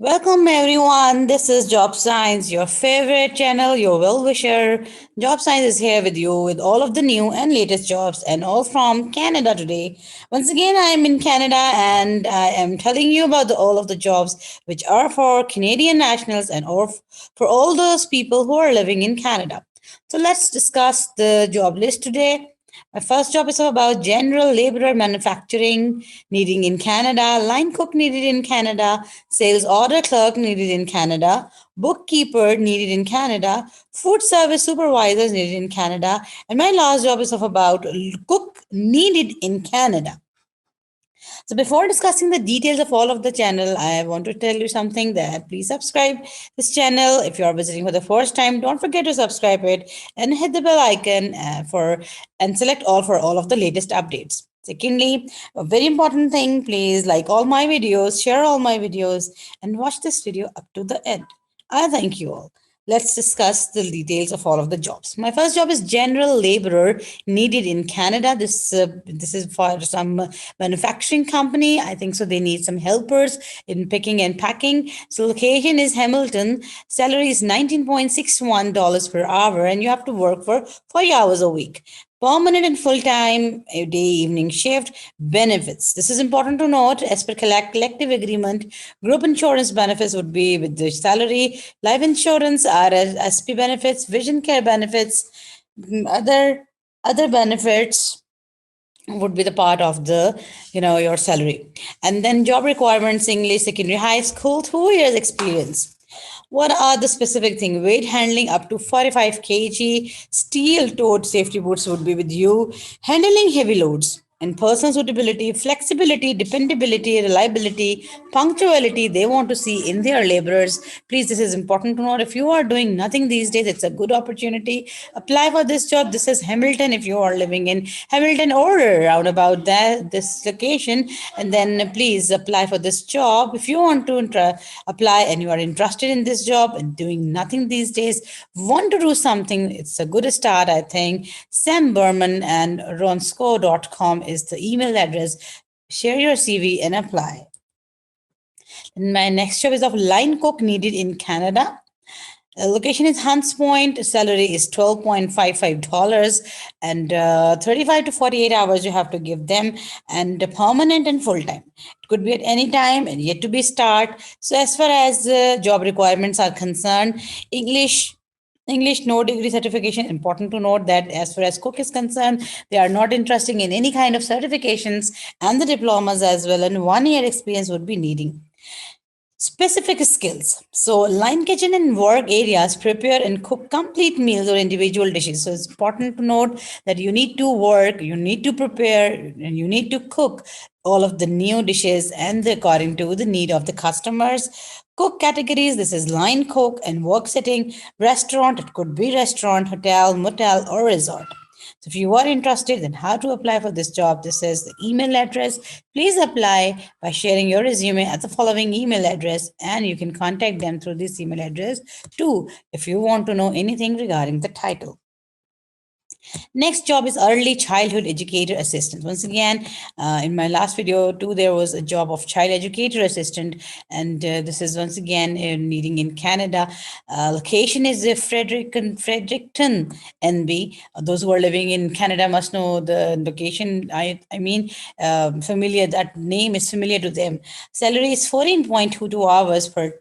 Welcome everyone. This is Job Science, your favorite channel, your well-wisher. Job Science is here with you with all of the new and latest jobs and all from Canada today. Once again, I am in Canada and I am telling you about all of the jobs which are for Canadian nationals and or for all those people who are living in Canada. So let's discuss the job list today. My first job is about general laborer manufacturing needing in Canada, line cook needed in Canada, sales order clerk needed in Canada, bookkeeper needed in Canada, food service supervisors needed in Canada, and my last job is about cook needed in Canada. So before discussing the details of all of the channel, I want to tell you something that please subscribe this channel. If you are visiting for the first time, don't forget to subscribe it and hit the bell icon and select all for all of the latest updates. Secondly, a very important thing, please like all my videos, share all my videos, and watch this video up to the end. I thank you all. Let's discuss the details of all of the jobs. My first job is general laborer needed in Canada. This is for some manufacturing company. I think so. They need some helpers in picking and packing. So location is Hamilton. Salary is $19.61 per hour, and you have to work for 40 hours a week. Permanent and full-time day evening shift benefits. This is important to note. As per collective agreement, group insurance benefits would be with the salary, life insurance, RSP benefits, vision care benefits, other benefits would be the part of the your salary. And then job requirements: English, secondary, high school, 2 years experience. What are the specific thing? Weight handling up to 45 kg, steel toed safety boots would be with you, handling heavy loads, and person suitability, flexibility, dependability, reliability, punctuality they want to see in their laborers. Please, this is important to note. If you are doing nothing these days, it's a good opportunity. Apply for this job. This is Hamilton. If you are living in Hamilton or around about this location, and then please apply for this job. If you want to apply and you are interested in this job and doing nothing these days, want to do something, it's a good start, I think. Sam Berman and ronsco.com is the email address. Share your CV and apply. And my next job is of line cook needed in Canada. Location is Hunts Point. Salary is $12.55, and 35 to 48 hours you have to give them, and permanent and full time. It could be at any time and yet to be start. So as far as job requirements are concerned, English no degree certification. Important to note that as far as cook is concerned, they are not interested in any kind of certifications, and the diplomas as well, and 1 year experience would be needing. Specific skills. So, line kitchen and work areas prepare and cook complete meals or individual dishes. So, it's important to note that you need to work, you need to prepare, and you need to cook all of the new dishes and according to the need of the customers. Cook categories: this is line cook and work setting, restaurant, it could be restaurant, hotel, motel, or resort. So if you are interested in how to apply for this job, this is the email address. Please apply by sharing your resume at the following email address, and you can contact them through this email address too if you want to know anything regarding the title. Next job is early childhood educator assistant. Once again, in my last video too, there was a job of child educator assistant, and this is once again needing in Canada. Location is Fredericton, NB. Those who are living in Canada must know the location. I mean, familiar. That name is familiar to them. Salary is 14.22 hours per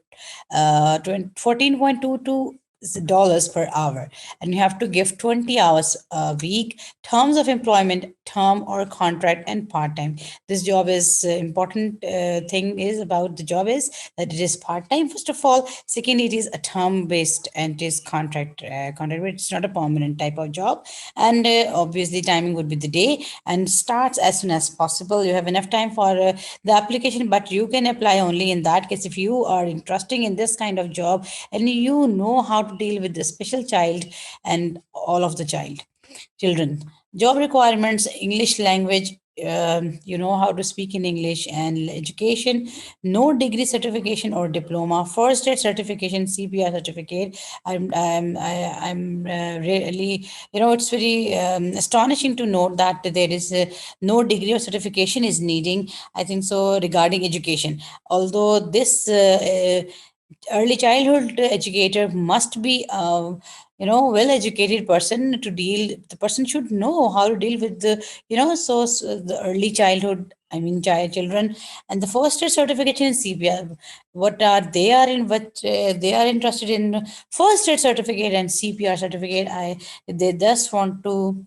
14.22 dollars per hour, and you have to give 20 hours a week. Terms of employment: term or contract and part-time. This job is important thing is about the job is that it is part-time first of all. Second, it is a term-based and it is contract, but it's not a permanent type of job. And obviously timing would be the day and starts as soon as possible. You have enough time for the application, but you can apply only in that case if you are interested in this kind of job and you know how to deal with the special child and all of the children. Job requirements: English language you know how to speak in English, and education, no degree certification or diploma, first aid certification, CPR certificate. I'm really, you know, it's very astonishing to note that there is no degree or certification is needing, I think so, regarding education. Although this early childhood educator must be you know, well educated person to deal, the person should know how to deal with the, you know, so the early childhood, I mean children. And the first aid certification in CPR, what are they are in, what they are interested in, first aid certificate and CPR certificate. I, they just want to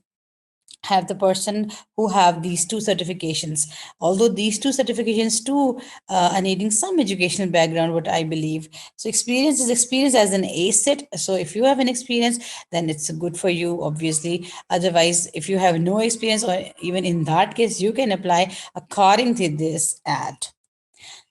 have the person who have these two certifications, although these two certifications too are needing some educational background, what I believe. So experience is experience as an asset. So if you have an experience, then it's good for you, obviously. Otherwise, if you have no experience, or even in that case, you can apply according to this ad.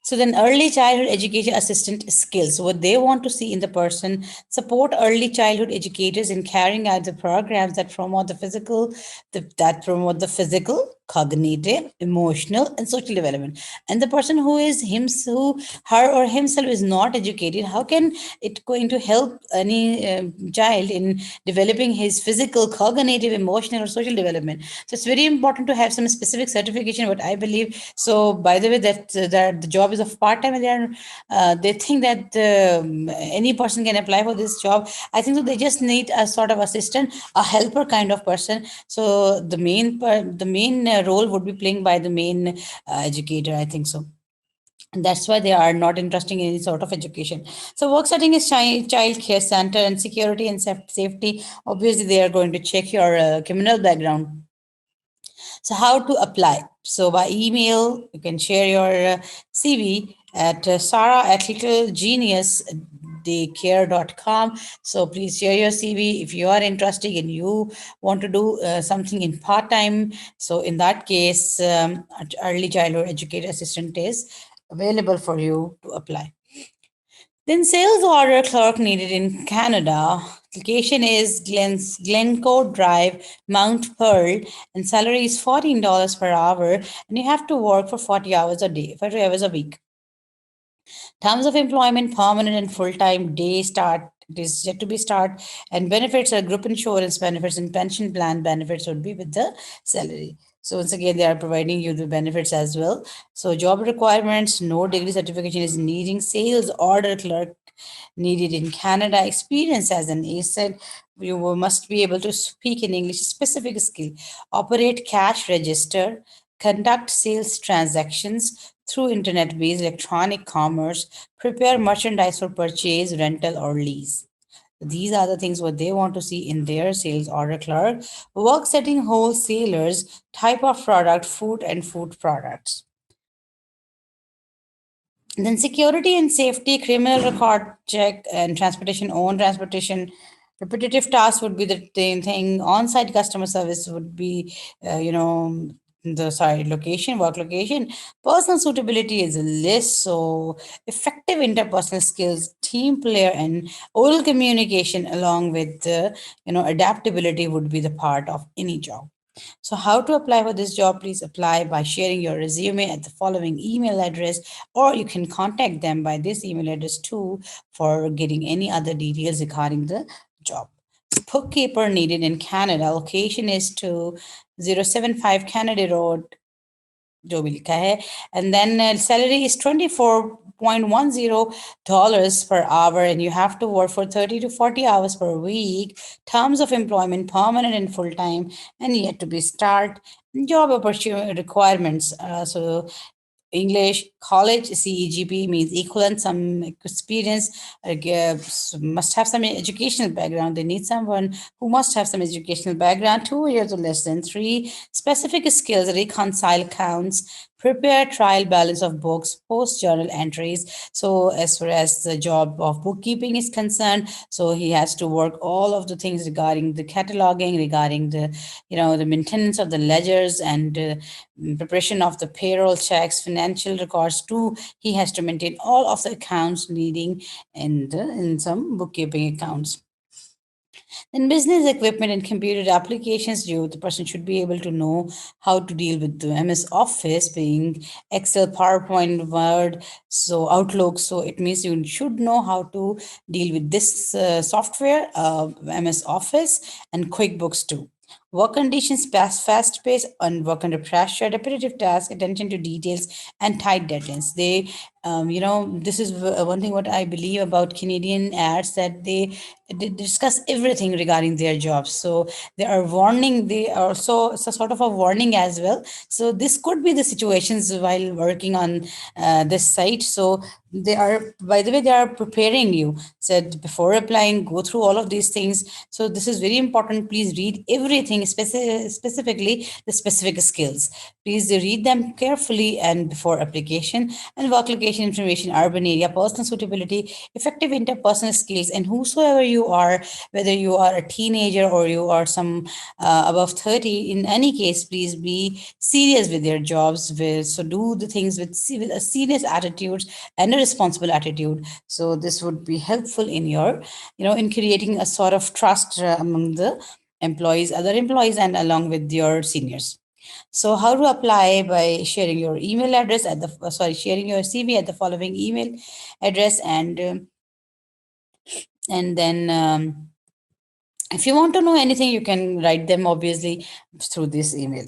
So then early childhood education assistant skills, what they want to see in the person, support early childhood educators in carrying out the programs that promote the physical, that promote the physical, cognitive, emotional, and social development. And the person who is him, who her or himself is not educated, how can it going to help any child in developing his physical, cognitive, emotional, or social development? So it's very important to have some specific certification, what I believe. So by the way, that the job is of part time, and they think that any person can apply for this job. I think so they just need a sort of assistant, a helper kind of person. So the main role would be playing by the main educator, I think so. And that's why they are not interested in any sort of education. So work setting is child care center, and security and safety. Obviously, they are going to check your criminal background. So, how to apply? So, by email, you can share your CV at Sarah at littlegeniusdaycare.com. So, please share your CV if you are interested and you want to do something in part time. So, in that case, early childhood educator assistant is available for you to apply. Then sales order clerk needed in Canada. Location is Glencoe Drive, Mount Pearl, and salary is $14 per hour, and you have to work for 40 hours a day, 40 hours a week. Terms of employment, permanent and full-time, day start, it is yet to be start, and benefits are group insurance benefits and pension plan benefits would be with the salary. So once again, they are providing you the benefits as well. So job requirements, no degree certification is needing, sales order clerk needed in Canada, experience as an ASET. You must be able to speak in English, specific skill, operate cash register, conduct sales transactions through internet based electronic commerce, prepare merchandise for purchase, rental, or lease. These are the things what they want to see in their sales order clerk. Work setting wholesalers, type of product, food and food products. Then security and safety, criminal record check, and transportation, own transportation. Repetitive tasks would be the same thing. On-site customer service would be, you know, the sorry location, work location. Personal suitability is a list. So effective interpersonal skills, team player, and oral communication, along with you know, adaptability, would be the part of any job. So, how to apply for this job? Please apply by sharing your resume at the following email address, or you can contact them by this email address too for getting any other details regarding the job. Bookkeeper needed in Canada. Location is to 075 Kennedy Road, जो भी लिखा है. And then salary is $24.10 per hour, and you have to work for 30 to 40 hours per week. Terms of employment, permanent and full time, and yet to be start. Job opportunity requirements. So English, college, CEGP means equivalent, some experience, must have some educational background. They need someone who must have some educational background, 2 years or less than three. Specific skills, reconcile counts, prepare trial balance of books, post journal entries. So as far as the job of bookkeeping is concerned, so he has to work all of the things regarding the cataloging, regarding the, you know, the maintenance of the ledgers, and preparation of the payroll checks, financial records too. He has to maintain all of the accounts needing in some bookkeeping accounts. Then business equipment and computer applications, the person should be able to know how to deal with the MS Office, being Excel, PowerPoint, Word, so Outlook. So it means you should know how to deal with this software, MS Office, and QuickBooks too. Work conditions, fast pace, and work under pressure, repetitive tasks, attention to details, and tight deadlines. This is one thing what I believe about Canadian ads, that they discuss everything regarding their jobs. So they are warning. They are also it's a sort of a warning as well. So this could be the situations while working on this site. So they are, by the way, they are preparing you, said before applying, go through all of these things. So this is very important. Please read everything, specifically the specific skills. Please read them carefully and before application. And work location information, urban area, personal suitability, effective interpersonal skills, and whosoever you are, whether you are a teenager or you are some above 30, in any case, please be serious with your jobs. So do the things with a serious attitude and a responsible attitude. So this would be helpful in your, in creating a sort of trust among the employees, other employees, and along with your seniors. So how to apply? By sharing your email address at the sharing your CV at the following email address, and then if you want to know anything, you can write them obviously through this email.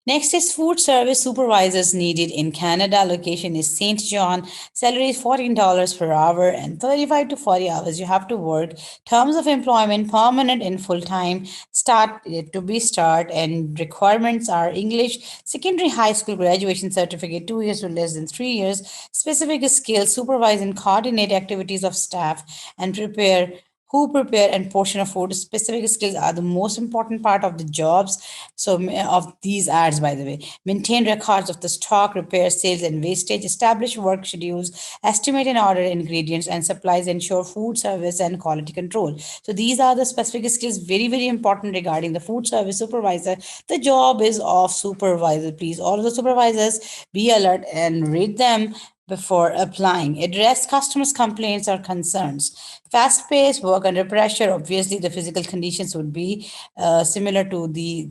Next is food service supervisors needed in Canada. Location is St. John. Salary is $14 per hour and 35 to 40 hours you have to work. Terms of employment, permanent and full time. Start and requirements are English, secondary high school graduation certificate, 2 years or less than 3 years. Specific skills, supervise and coordinate activities of staff and prepare and portion of food. Specific skills are the most important part of the jobs. So of these ads, by the way, maintain records of the stock, repair, sales, and wastage, establish work schedules, estimate and order ingredients and supplies, ensure food service and quality control. So these are the specific skills, very very important regarding the food service supervisor. The job is of supervisor. Please, all of the supervisors, be alert and read them before applying. Address customers' complaints or concerns. Fast paced, work under pressure. Obviously, the physical conditions would be similar to would be,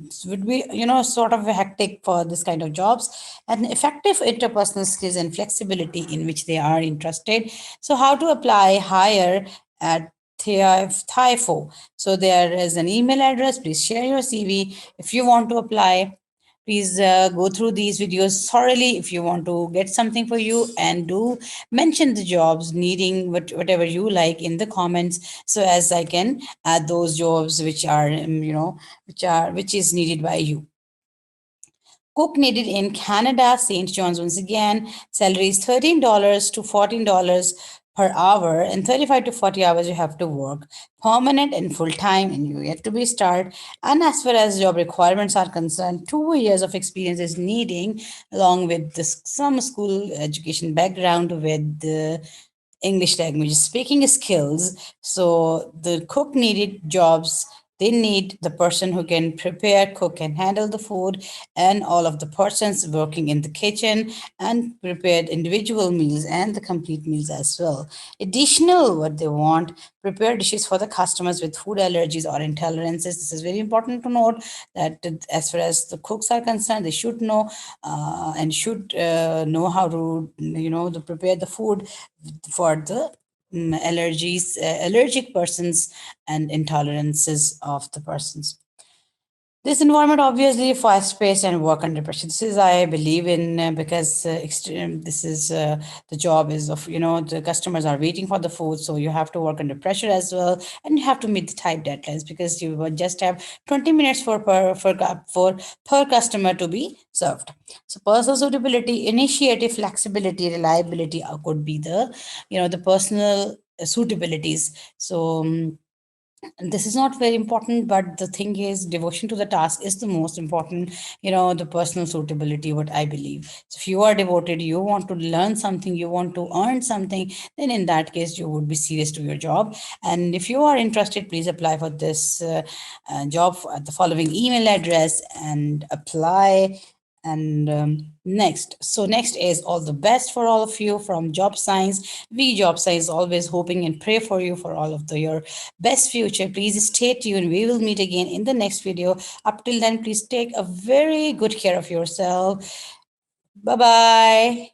sort of hectic for this kind of jobs. And effective interpersonal skills and flexibility in which they are interested. So, how to apply? Hire at TIFO. So, there is an email address. Please share your CV. If you want to apply, please go through these videos thoroughly if you want to get something for you, and do mention the jobs needing whatever you like in the comments, so as I can add those jobs which are which is needed by you. Cook needed in Canada, St. John's once again. Salary is $13 to $14 per hour, and 35 to 40 hours you have to work. Permanent and full time, and you have to be start. And as far as job requirements are concerned, 2 years of experience is needing, along with some school education background with the English language speaking skills. So the cook needed jobs. They need the person who can prepare, cook, and handle the food, and all of the persons working in the kitchen and prepared individual meals and the complete meals as well. Additional, what they want, prepare dishes for the customers with food allergies or intolerances. This is very important to note, that as far as the cooks are concerned, they should know and should know how to, prepare the food for the allergic persons and intolerances of the persons. This environment obviously fast paced and work under pressure. This is I believe in, because this is the job is of, the customers are waiting for the food, so you have to work under pressure as well, and you have to meet the tight deadlines, because you will just have 20 minutes per customer to be served. So personal suitability, initiative, flexibility, reliability could be the, the personal suitabilities. So this is not very important, but the thing is, devotion to the task is the most important. The personal suitability, what I believe. So if you are devoted, you want to learn something, you want to earn something, then in that case you would be serious to your job. And if you are interested, please apply for this job at the following email address and apply And next is all the best for all of you from Job Science. We Job Science always hoping and pray for you for all of your best future. Please stay tuned. We will meet again in the next video. Up till then, please take a very good care of yourself. Bye bye.